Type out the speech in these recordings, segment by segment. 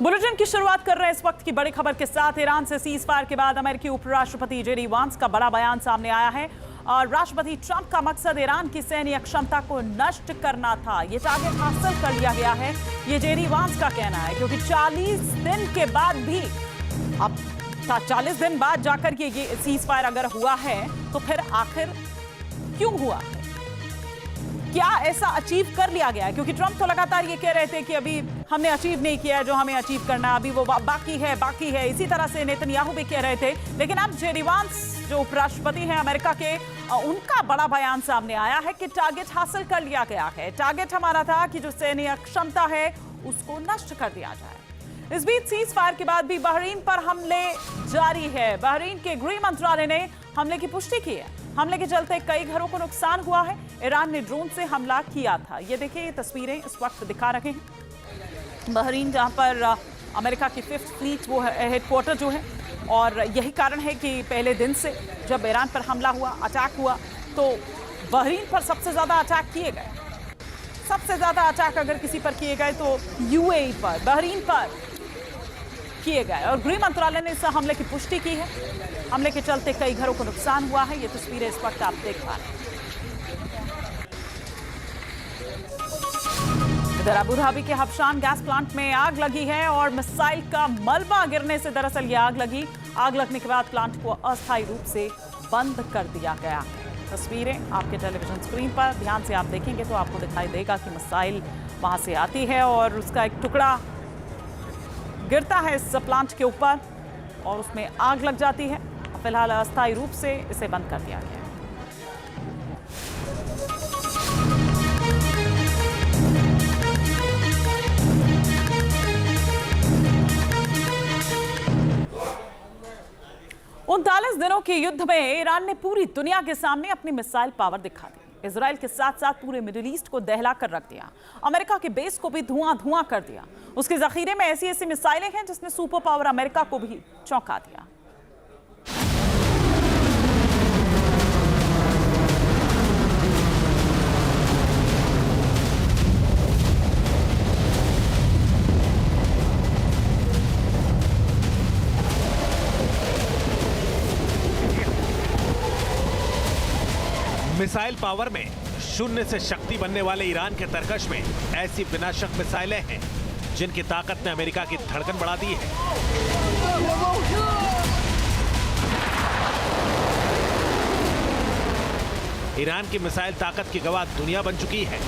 Bulletin की शुरुआत कर रहे हैं इस वक्त की बड़ी खबर के साथ। ईरान से सीज फायर के बाद अमेरिकी उपराष्ट्रपति जेडी वांस का बड़ा बयान सामने आया है और राष्ट्रपति ट्रंप का मकसद ईरान की सैन्य क्षमता को नष्ट करना था। ये टारगेट हासिल कर लिया गया है, ये जेडी वांस का कहना है, क्योंकि 40 दिन के बाद भी अब 40 दिन बाद जाकर के ये सीज फायर अगर हुआ है तो फिर आखिर क्यों हुआ है, क्या ऐसा अचीव कर लिया गया है? क्योंकि ट्रंप तो लगातार ये कह रहे थे कि अभी हमने अचीव नहीं किया है जो हमें अचीव करना है, अभी वो बाकी है। इसी तरह से नेतन्याहू भी कह रहे थे। लेकिन अब जेडी वांस जो उपराष्ट्रपति हैं अमेरिका के, उनका बड़ा बयान सामने आया है कि टारगेट हासिल कर लिया गया है। टारगेट हमारा था कि जो सैन्य क्षमता है उसको नष्ट कर दिया जाए। इस बीच सीज फायर के बाद भी बहरीन पर हमले जारी है। बहरीन के गृह मंत्रालय ने हमले की पुष्टि की है। हमले के चलते कई घरों को नुकसान हुआ है। ईरान ने ड्रोन से हमला किया था। ये देखिए, ये तस्वीरें इस वक्त दिखा रहे हैं बहरीन, जहां पर अमेरिका की 5th फ्लीट वो हेडक्वार्टर जो है, और यही कारण है कि पहले दिन से जब ईरान पर हमला हुआ, अटैक हुआ, तो बहरीन पर सबसे ज्यादा अटैक किए गए। सबसे ज्यादा अटैक अगर किसी पर किए गए तो यूएई पर, बहरीन पर किए गए, और गृह मंत्रालय ने इस हमले की पुष्टि की है। हमले के चलते कई घरों को नुकसान हुआ है। ये तस्वीरें इस वक्त आप देख पा रहे हैं। इधर अबू धाबी के हफशान गैस प्लांट में आग लगी है और मिसाइल का मलबा गिरने से दरअसल ये आग लगी। आग लगने के बाद प्लांट को अस्थायी रूप से बंद कर दिया गया। तस्वीरें आपके टेलीविजन स्क्रीन पर ध्यान से आप देखेंगे तो आपको दिखाई देगा कि मिसाइल वहां से आती है और उसका एक टुकड़ा गिरता है इस प्लांट के ऊपर और उसमें आग लग जाती है। फिलहाल अस्थायी रूप से इसे बंद कर दिया गया है। उनतालीस दिनों के युद्ध में ईरान ने पूरी दुनिया के सामने अपनी मिसाइल पावर दिखा दी। इजराइल के साथ साथ पूरे मिडिल ईस्ट को दहला कर रख दिया। अमेरिका के बेस को भी धुआं धुआं कर दिया। उसके जखीरे में ऐसी ऐसी मिसाइलें हैं जिसने सुपर पावर अमेरिका को भी चौंका दिया। मिसाइल पावर में शून्य से शक्ति बनने वाले ईरान के तरकश में ऐसी विनाशक मिसाइलें हैं जिनकी ताकत ने अमेरिका की धड़कन बढ़ा दी है। ईरान की मिसाइल ताकत की गवाह दुनिया बन चुकी है।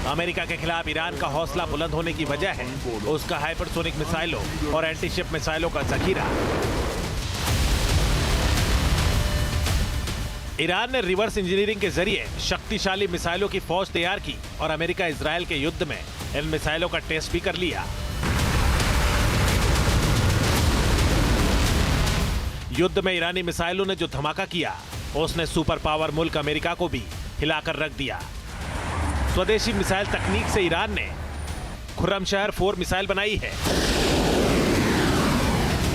अमेरिका के खिलाफ ईरान का हौसला बुलंद होने की वजह है उसका हाइपरसोनिक मिसाइलों और एंटीशिप मिसाइलों का जखीरा। ईरान ने रिवर्स इंजीनियरिंग के जरिए शक्तिशाली मिसाइलों की फौज तैयार की और अमेरिका इजराइल के युद्ध में इन मिसाइलों का टेस्ट भी कर लिया। युद्ध में ईरानी मिसाइलों ने जो धमाका किया उसने सुपर पावर मुल्क अमेरिका को भी हिलाकर रख दिया। स्वदेशी मिसाइल तकनीक से ईरान ने खुर्रमशहर 4 मिसाइल बनाई है।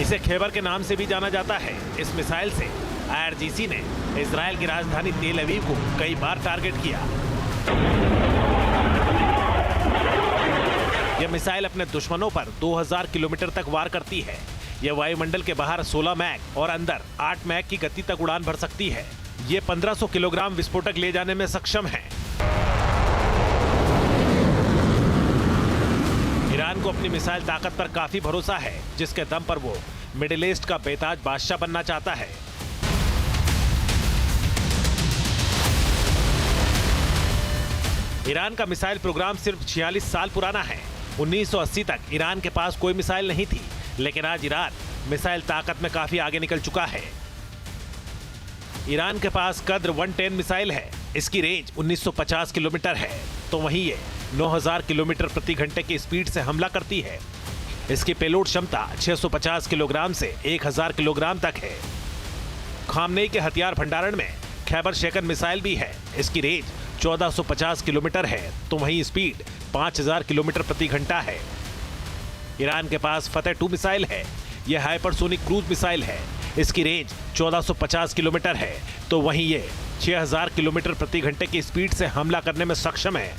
इसे खैबर के नाम से भी जाना जाता है। इस मिसाइल से IRGC ने इजराइल की राजधानी तेल अवीव को कई बार टारगेट किया। यह मिसाइल अपने दुश्मनों पर 2000 किलोमीटर तक वार करती है। यह वायुमंडल के बाहर 16 मैक और अंदर 8 मैक की गति तक उड़ान भर सकती है। यह 1500 किलोग्राम विस्फोटक ले जाने में सक्षम है। ईरान को अपनी मिसाइल ताकत पर काफी भरोसा है, जिसके दम पर वो मिडिल ईस्ट का बेताज बादशाह बनना चाहता है। ईरान का मिसाइल प्रोग्राम सिर्फ 46 साल पुराना है। 1980 तक ईरान के पास कोई मिसाइल नहीं थी, लेकिन आज ईरान मिसाइल ताकत में काफी आगे निकल चुका है। ईरान के पास कद्र 110 मिसाइल है। इसकी रेंज 1950 किलोमीटर है, तो वहीं ये 9000 किलोमीटर प्रति घंटे की स्पीड से हमला करती है। इसकी पेलोड क्षमता 650 किलोग्राम से 1000 किलोग्राम तक है। खामनेई के हथियार भंडारण में खैबर शेकन मिसाइल भी है। इसकी रेंज 1450 किलोमीटर है, तो वहीं स्पीड 5000 किलोमीटर प्रति घंटा है। ईरान के पास फतेह 2 मिसाइल है। यह हाइपरसोनिक क्रूज मिसाइल है। इसकी रेंज 1450 किलोमीटर है, तो वहीं ये 6000 किलोमीटर प्रति घंटे की स्पीड से हमला करने में सक्षम है।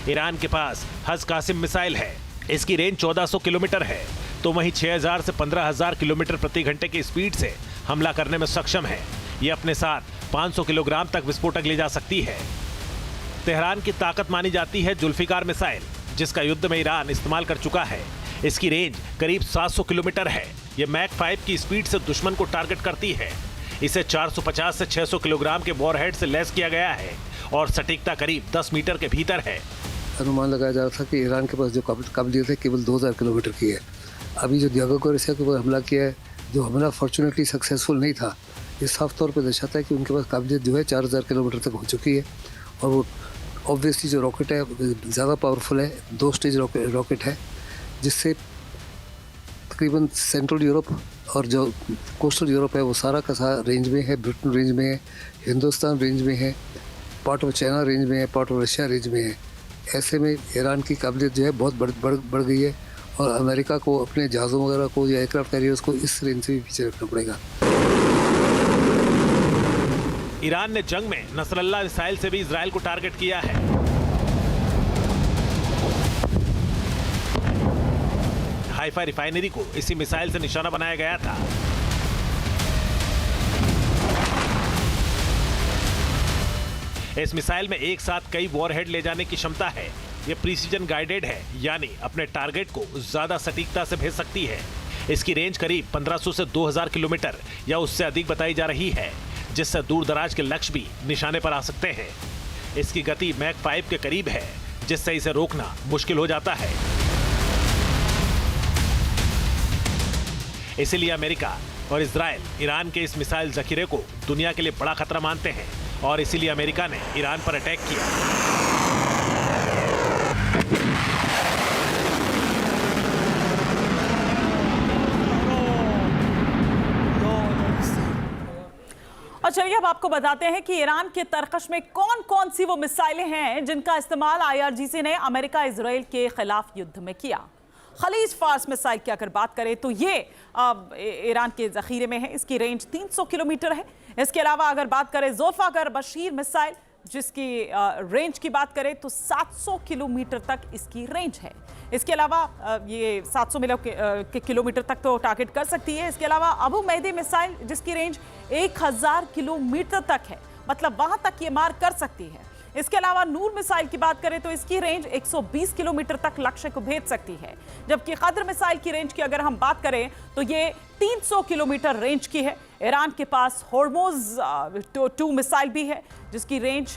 ईरान के पास हज कासिम मिसाइल है। इसकी रेंज 1400 किलोमीटर है, तो वहीं 6000 से 15000 किलोमीटर प्रति घंटे की स्पीड से हमला करने में सक्षम है। ये अपने साथ 500 किलोग्राम तक विस्फोटक ले जा सकती है। तेहरान की ताकत मानी जाती है जुल्फिकार मिसाइल, जिसका युद्ध में ईरान इस्तेमाल कर चुका है। इसकी रेंज करीब 700 किलोमीटर है। ये मैक 5 की स्पीड से दुश्मन को टारगेट करती है। इसे 450 से 600 किलोग्राम के वॉरहेड से लैस किया गया है और सटीकता करीब 10 मीटर के भीतर है। अनुमान लगाया जा रहा था कि ईरान के पास जो काबिलियत है केवल 2000 किलोमीटर की है। अभी जो दियागो गोरेसिया के ऊपर हमला किया है, जो हमला फॉर्चुनेटली सक्सेसफुल नहीं था, ये साफ तौर पर दर्शाता है कि उनके पास काबिलियत जो है 4000 किलोमीटर तक हो चुकी है। और वो ऑब्वियसली जो रॉकेट है ज़्यादा पावरफुल है, 2 स्टेज रॉकेट है, जिससे तकरीबन सेंट्रल यूरोप और जो कोस्टल यूरोप है वो सारा का सारा रेंज में है। ब्रिटेन रेंज में है, हिंदुस्तान रेंज में है, पार्ट ऑफ चाइना रेंज में है, पार्ट ऑफ रशिया रेंज में है। ऐसे में ईरान की काबिलियत जो है बहुत बढ़ गई है और अमेरिका को अपने जहाज़ों वगैरह को या एयरक्राफ्ट कैरियर्स को इस रेंज से भी पीछे रखना पड़ेगा। ईरान ने जंग में नसरल्ला मिसाइल से भी इजराइल को टारगेट किया है। हाइफा रिफाइनरी को इसी मिसाइल से निशाना बनाया गया था। इस मिसाइल में एक साथ कई वॉरहेड ले जाने की क्षमता है। यह प्रिसीजन गाइडेड है, यानी अपने टारगेट को ज्यादा सटीकता से भेज सकती है। इसकी रेंज करीब 1500 से 2000 किलोमीटर या उससे अधिक बताई जा रही है, जिससे दूर दराज के लक्ष्य भी निशाने पर आ सकते हैं। इसकी गति मैक 5 के करीब है, जिससे इसे रोकना मुश्किल हो जाता है। इसीलिए अमेरिका और इजराइल ईरान के इस मिसाइल जखीरे को दुनिया के लिए बड़ा खतरा मानते हैं और इसीलिए अमेरिका ने ईरान पर अटैक किया। और चलिए अब आपको बताते हैं कि ईरान के तरकश में कौन कौन सी वो मिसाइलें हैं जिनका इस्तेमाल IRGC ने अमेरिका इजराइल के खिलाफ युद्ध में किया। खलीज फार्स मिसाइल की अगर बात करें तो ये ईरान के जखीरे में है। इसकी रेंज 300 किलोमीटर है। इसके अलावा अगर बात करें ज़ुल्फ़िकार बशीर मिसाइल, जिसकी रेंज की बात करें तो 700 किलोमीटर तक इसकी रेंज है। इसके अलावा ये 700 किलोमीटर तक तो टारगेट कर सकती है। इसके अलावा अबू मेहदी मिसाइल, जिसकी रेंज 1000 किलोमीटर तक है, मतलब वहां तक ये मार कर सकती है। इसके अलावा नूर मिसाइल की बात करें तो इसकी रेंज 120 किलोमीटर तक लक्ष्य को भेज सकती है। जबकि कद्र मिसाइल की रेंज की अगर हम बात करें तो ये 300 किलोमीटर रेंज की है। ईरान के पास होर्मुज 2 मिसाइल भी है, जिसकी रेंज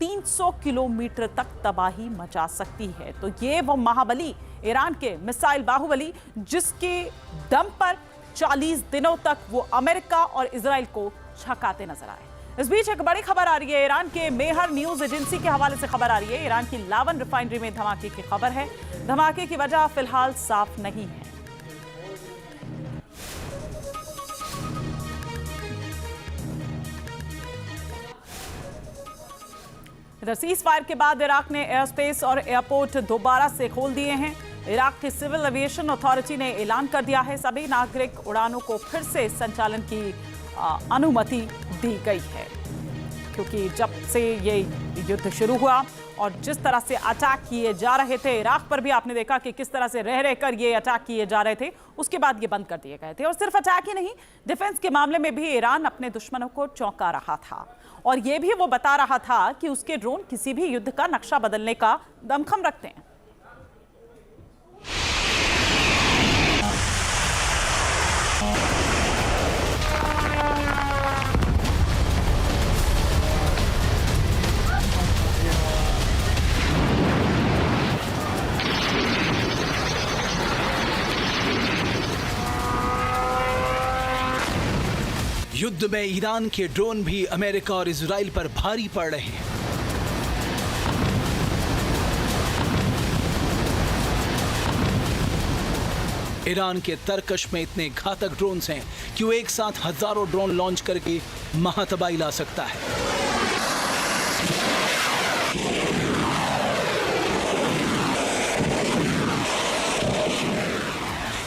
300 किलोमीटर तक तबाही मचा सकती है। तो ये वो महाबली, ईरान के मिसाइल बाहुबली, जिसके दम पर 40 दिनों तक वो अमेरिका और इजराइल को छकाते नजर आए। इस बीच एक बड़ी खबर आ रही है। ईरान के मेहर न्यूज एजेंसी के हवाले से खबर आ रही है। ईरान की लावन रिफाइनरी में धमाके की खबर है। धमाके की वजह फिलहाल साफ नहीं है। इधर सीज फायर के बाद इराक ने एयर स्पेस और एयरपोर्ट दोबारा से खोल दिए हैं। इराक की सिविल एविएशन अथॉरिटी ने ऐलान कर दिया है सभी नागरिक उड़ानों को फिर से संचालन की अनुमति दी गई है, क्योंकि जब से ये युद्ध शुरू हुआ और जिस तरह से अटैक किए जा रहे थे इराक पर भी आपने देखा कि किस तरह से रह रहकर ये अटैक किए जा रहे थे, उसके बाद ये बंद कर दिए गए थे। और सिर्फ अटैक ही नहीं, डिफेंस के मामले में भी ईरान अपने दुश्मनों को चौंका रहा था और ये भी वो बता रहा था कि उसके ड्रोन किसी भी युद्ध का नक्शा बदलने का दमखम रखते हैं। युद्ध में ईरान के ड्रोन भी अमेरिका और इजराइल पर भारी पड़ रहे हैं। ईरान के तरकश में इतने घातक ड्रोन्स हैं कि वो एक साथ हजारों ड्रोन लॉन्च करके महातबाही ला सकता है।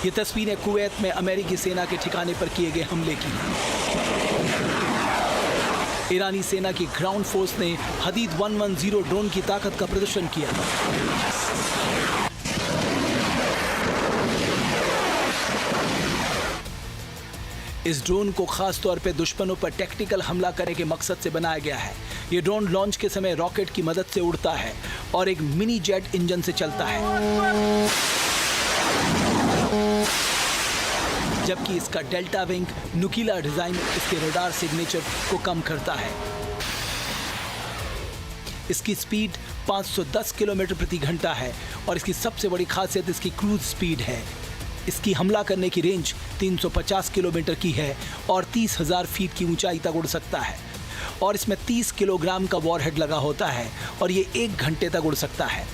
ये तस्वीरें कुवैत में अमेरिकी सेना के ठिकाने पर किए गए हमले की। ईरानी सेना की ग्राउंड फोर्स ने हदीद 110 ड्रोन की ताकत का प्रदर्शन किया। इस ड्रोन को खास तौर पे दुश्मनों पर टैक्टिकल हमला करने के मकसद से बनाया गया है। ये ड्रोन लॉन्च के समय रॉकेट की मदद से उड़ता है और एक मिनी जेट इंजन से चलता है, जबकि इसका डेल्टा विंग नुकीला डिजाइन इसके रडार सिग्नेचर को कम करता है। इसकी स्पीड 510 किलोमीटर प्रति घंटा है और इसकी सबसे बड़ी खासियत इसकी क्रूज स्पीड है। इसकी हमला करने की रेंज 350 किलोमीटर की है और 30,000 फीट की ऊंचाई तक उड़ सकता है और इसमें 30 किलोग्राम का वॉरहेड लगा होता है और ये 1 घंटे तक उड़ सकता है।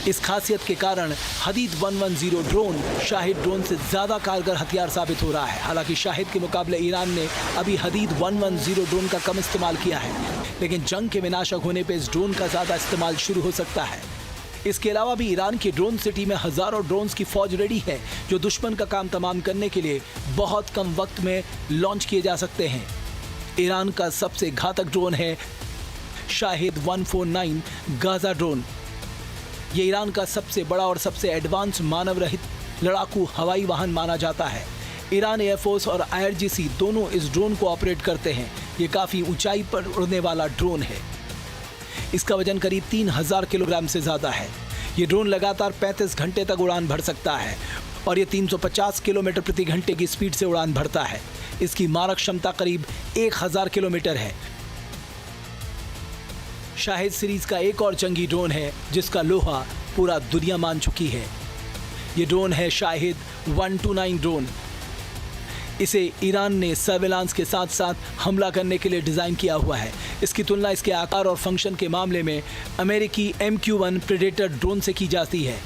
इस खासियत के कारण हदीद 110 ड्रोन शाहिद ड्रोन से ज़्यादा कारगर हथियार साबित हो रहा है। हालांकि शाहिद के मुकाबले ईरान ने अभी हदीद 110 ड्रोन का कम इस्तेमाल किया है, लेकिन जंग के विनाशक होने पर इस ड्रोन का ज़्यादा इस्तेमाल शुरू हो सकता है। इसके अलावा भी ईरान की ड्रोन सिटी में हज़ारों ड्रोन्स की फौज रेडी है जो दुश्मन का काम तमाम करने के लिए बहुत कम वक्त में लॉन्च किए जा सकते हैं। ईरान का सबसे घातक ड्रोन है शाहिद 149 गाजा ड्रोन। ये ईरान का सबसे बड़ा और सबसे एडवांस मानव रहित लड़ाकू हवाई वाहन माना जाता है। ईरान एयरफोर्स और IRGC दोनों इस ड्रोन को ऑपरेट करते हैं। ये काफ़ी ऊंचाई पर उड़ने वाला ड्रोन है। इसका वजन करीब 3000 किलोग्राम से ज़्यादा है। ये ड्रोन लगातार 35 घंटे तक उड़ान भर सकता है और ये 350 किलोमीटर प्रति घंटे की स्पीड से उड़ान भरता है। इसकी मारक क्षमता करीब 1000 किलोमीटर है। शाहिद सीरीज का एक और जंगी ड्रोन है जिसका लोहा पूरा दुनिया मान चुकी है। ये ड्रोन है शाहिद 129 ड्रोन। इसे ईरान ने सर्विलांस के साथ साथ हमला करने के लिए डिज़ाइन किया हुआ है। इसकी तुलना इसके आकार और फंक्शन के मामले में अमेरिकी MQ-1 प्रेडेटर ड्रोन से की जाती है।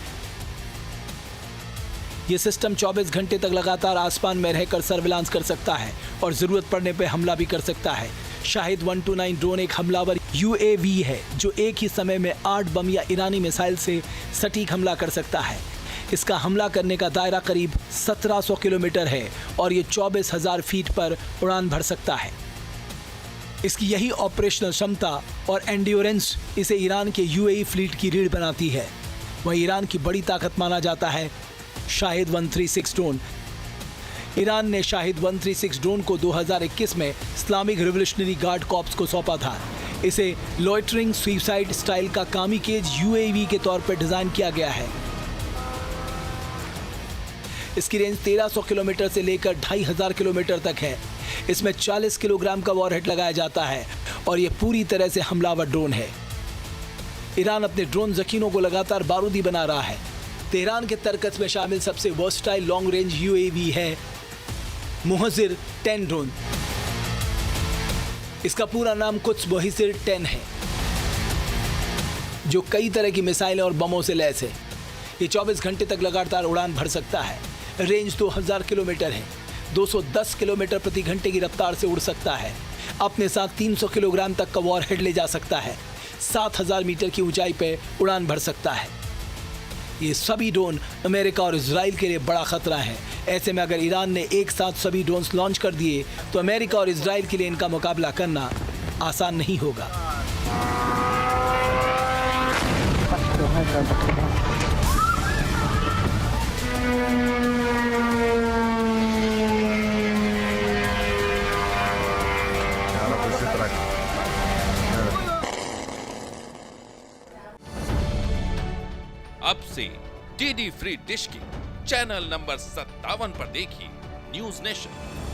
यह सिस्टम 24 घंटे तक लगातार आसमान में रहकर सर्विलांस कर सकता है और ज़रूरत पड़ने पर हमला भी कर सकता है। शाहिद 129 ड्रोन एक हमलावर UAV है जो एक ही समय में 8 बम या ईरानी मिसाइल से सटीक हमला कर सकता है। इसका हमला करने का दायरा करीब 1700 किलोमीटर है और ये 24,000 फीट पर उड़ान भर सकता है। इसकी यही ऑपरेशनल क्षमता और एंड्योरेंस इसे ईरान के UAE फ्लीट की रीढ़ बनाती है। वह ईरान की बड़ी ताकत माना जाता है शाहिद 136 ड्रोन। ईरान ने शाहिद 136 ड्रोन को 2021 में इस्लामिक रिवोल्यूशनरी गार्ड कॉर्प्स को सौंपा था। इसे लॉइटरिंग सुसाइड स्टाइल का कामिकेज UAV के तौर पर डिज़ाइन किया गया है। इसकी रेंज 1300 किलोमीटर से लेकर 2500 किलोमीटर तक है। इसमें 40 किलोग्राम का वॉरहेड लगाया जाता है और यह पूरी तरह से हमलावर ड्रोन है। ईरान अपने ड्रोन जकीनों को लगातार बारूदी बना रहा है। तेहरान के तरकस में शामिल सबसे वर्सटाइल लॉन्ग रेंज UAV है मुहजिर 10 ड्रोन। इसका पूरा नाम कुद्स मुहजिर 10 है, जो कई तरह की मिसाइलें और बमों से लैस है। ये 24 घंटे तक लगातार उड़ान भर सकता है। रेंज 2000 किलोमीटर है। 210 किलोमीटर प्रति घंटे की रफ्तार से उड़ सकता है। अपने साथ 300 किलोग्राम तक का वॉरहेड ले जा सकता है। 7000 मीटर की ऊंचाई पर उड़ान भर सकता है। ये सभी ड्रोन अमेरिका और इजराइल के लिए बड़ा खतरा है। ऐसे में अगर ईरान ने एक साथ सभी ड्रोन्स लॉन्च कर दिए तो अमेरिका और इजराइल के लिए इनका मुकाबला करना आसान नहीं होगा। अब से DD फ्री डिश की चैनल नंबर 57 पर देखिए न्यूज नेशन।